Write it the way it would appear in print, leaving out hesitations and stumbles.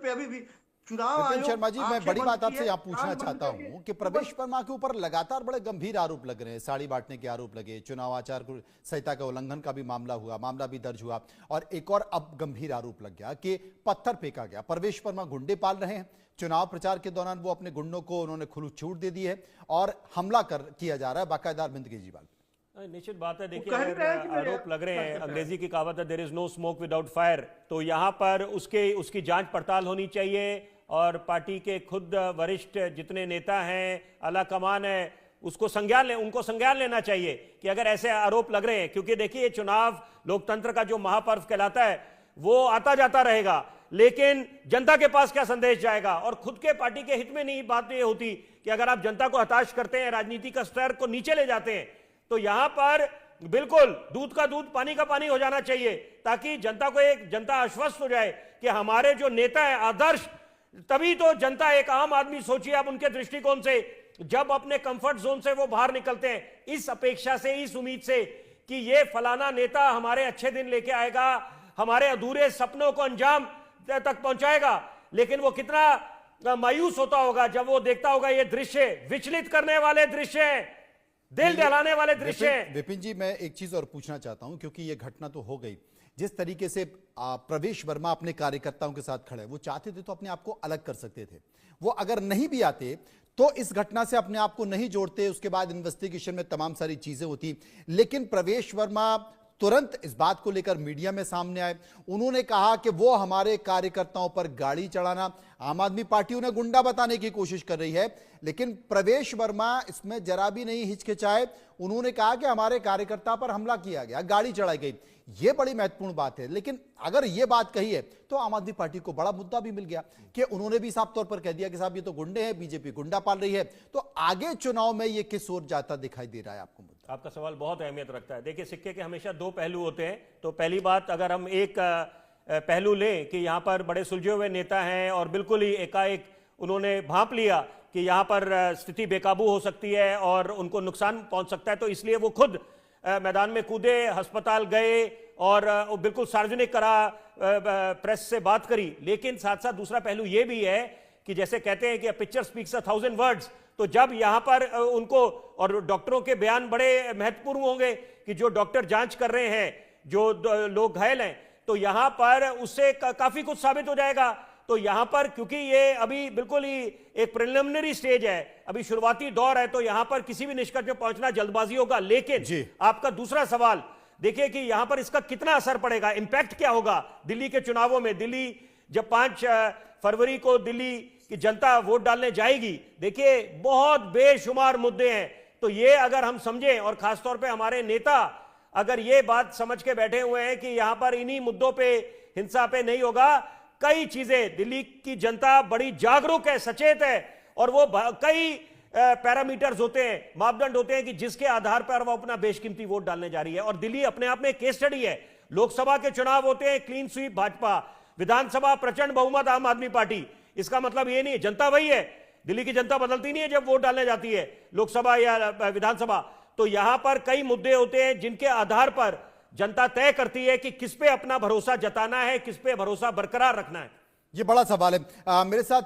पे अभी भी चुनाव विपिन आयोग शर्मा जी, मैं बड़ी बात आपसे यहाँ पूछना कान बंद चाहता करके हूँ कि प्रवेश वर्मा के ऊपर लगातार बड़े गंभीर आरोप लग रहे हैं। साड़ी बांटने के आरोप लगे, चुनाव आचार संहिता के उल्लंघन का भी मामला भी दर्ज हुआ, और एक और अब गंभीर आरोप लग गया कि पत्थर फेंका गया। प्रवेश वर्मा गुंडे पाल रहे हैं, चुनाव प्रचार के दौरान वो अपने गुंडों को उन्होंने खुली छूट दे दी है और हमला किया जा रहा है बाकायदा अरविंद केजरीवाल पे। निश्चित बात है। देखिए, अगर आरोप लग रहे हैं, अंग्रेजी की कहावत है there is no smoke without fire, तो यहाँ पर उसकी जांच पड़ताल होनी चाहिए और पार्टी के खुद वरिष्ठ जितने नेता हैं, आला कमान है, उनको संज्ञान लेना चाहिए कि अगर ऐसे आरोप लग रहे हैं। क्योंकि देखिए, चुनाव लोकतंत्र का जो महापर्व कहलाता है वो आता जाता रहेगा, लेकिन जनता के पास क्या संदेश जाएगा, और खुद के पार्टी के हित में नहीं बात ये होती कि अगर आप जनता को हताश करते हैं, राजनीति का स्तर को नीचे ले जाते हैं, तो यहां पर बिल्कुल दूध का दूध पानी का पानी हो जाना चाहिए, ताकि जनता आश्वस्त हो जाए कि हमारे जो नेता है आदर्श। तभी तो जनता, एक आम आदमी सोचिए आप उनके दृष्टिकोण से, जब अपने कंफर्ट जोन से वो बाहर निकलते हैं इस अपेक्षा से, इस उम्मीद से कि ये फलाना नेता हमारे अच्छे दिन लेके आएगा, हमारे अधूरे सपनों को अंजाम तक पहुंचाएगा, लेकिन वो कितना मायूस होता होगा जब वो देखता होगा ये दृश्य, विचलित करने वाले दृश्य हैं, दिल दहलाने वाले दृश्य हैं। विपिन जी, मैं एक चीज और पूछना चाहता हूं, क्योंकि ये घटना तो हो गई, जिस तरीके से प्रवेश वर्मा अपने कार्यकर्ताओं के साथ खड़े, वो चाहते थे तो अपने आप को अलग कर सकते थे। वो अगर नहीं भी आते तो इस घटना से अपने आप को नहीं जोड़ते, उसके बाद इन्वेस्टिगेशन में तमाम सारी चीजें होती, लेकिन प्रवेश वर्मा तुरंत इस बात को लेकर मीडिया में सामने आए। उन्होंने कहा कि वो हमारे कार्यकर्ताओं पर गाड़ी चढ़ाना, आम आदमी पार्टी उन्हें गुंडा बताने की कोशिश कर रही है, लेकिन प्रवेश वर्मा इसमें जरा भी नहीं हिचकिचाए। उन्होंने कहा कि हमारे कार्यकर्ता पर हमला किया गया, गाड़ी चढ़ाई गई। यह बड़ी महत्वपूर्ण बात है, लेकिन अगर यह बात कही है तो आम आदमी पार्टी को बड़ा मुद्दा भी मिल गया कि उन्होंने भी साफ तौर पर कह दिया कि साहब ये तो गुंडे हैं, बीजेपी गुंडा पाल रही है। तो आगे चुनाव में यह किस ओर जाता दिखाई दे रहा है आपको? मुद्दा, आपका सवाल बहुत अहमियत रखता है। देखिए, सिक्के के हमेशा दो पहलू होते हैं। तो पहली बात, अगर हम एक पहलू लें कि यहां पर बड़े सुलझे हुए नेता हैं और बिल्कुल ही एकाएक उन्होंने भांप लिया कि यहां पर स्थिति बेकाबू हो सकती है और उनको नुकसान पहुंच सकता है, तो इसलिए वो खुद मैदान में कूदे, अस्पताल गए और बिल्कुल सार्वजनिक करा, प्रेस से बात करी। लेकिन साथ साथ दूसरा पहलू यह भी है कि जैसे कहते हैं कि पिक्चर स्पीक्स 1,000 वर्ड्स, तो जब यहां पर उनको, और डॉक्टरों के बयान बड़े महत्वपूर्ण होंगे कि जो डॉक्टर जांच कर रहे हैं, जो लोग घायल हैं, तो यहां पर उससे काफी कुछ साबित हो जाएगा। तो यहां पर क्योंकि ये अभी बिल्कुल ही एक प्रिलिमिनरी स्टेज है, अभी शुरुआती दौर है, तो यहां पर किसी भी निष्कर्ष पे पहुंचना जल्दबाजी होगा। लेकिन आपका दूसरा सवाल देखिए कि यहां पर इसका कितना असर पड़ेगा, इंपैक्ट क्या होगा दिल्ली के चुनावों में। दिल्ली जब 5 फरवरी को दिल्ली की जनता वोट डालने जाएगी, देखिए बहुत बेशुमार मुद्दे हैं। तो ये अगर हम समझें, और खासतौर पर हमारे नेता अगर ये बात समझ के बैठे हुए हैं कि यहां पर इन्हीं मुद्दों पे, हिंसा पे नहीं होगा, कई चीजें, दिल्ली की जनता बड़ी जागरूक है, सचेत है, और वो कई पैरामीटर्स होते हैं, मापदंड होते हैं कि जिसके आधार पर वो अपना बेशकीमती वोट डालने जा रही है। और दिल्ली अपने आप में एक केस स्टडी है। लोकसभा के चुनाव होते हैं क्लीन स्वीप भाजपा, विधानसभा प्रचंड बहुमत आम आदमी पार्टी। इसका मतलब ये नहीं, जनता वही है, दिल्ली की जनता बदलती नहीं है जब वोट डालने जाती है लोकसभा या विधानसभा। तो यहां पर कई मुद्दे होते हैं जिनके आधार पर जनता तय करती है कि किस पे अपना भरोसा जताना है, किस पे भरोसा बरकरार रखना है। ये बड़ा सवाल है। मेरे साथ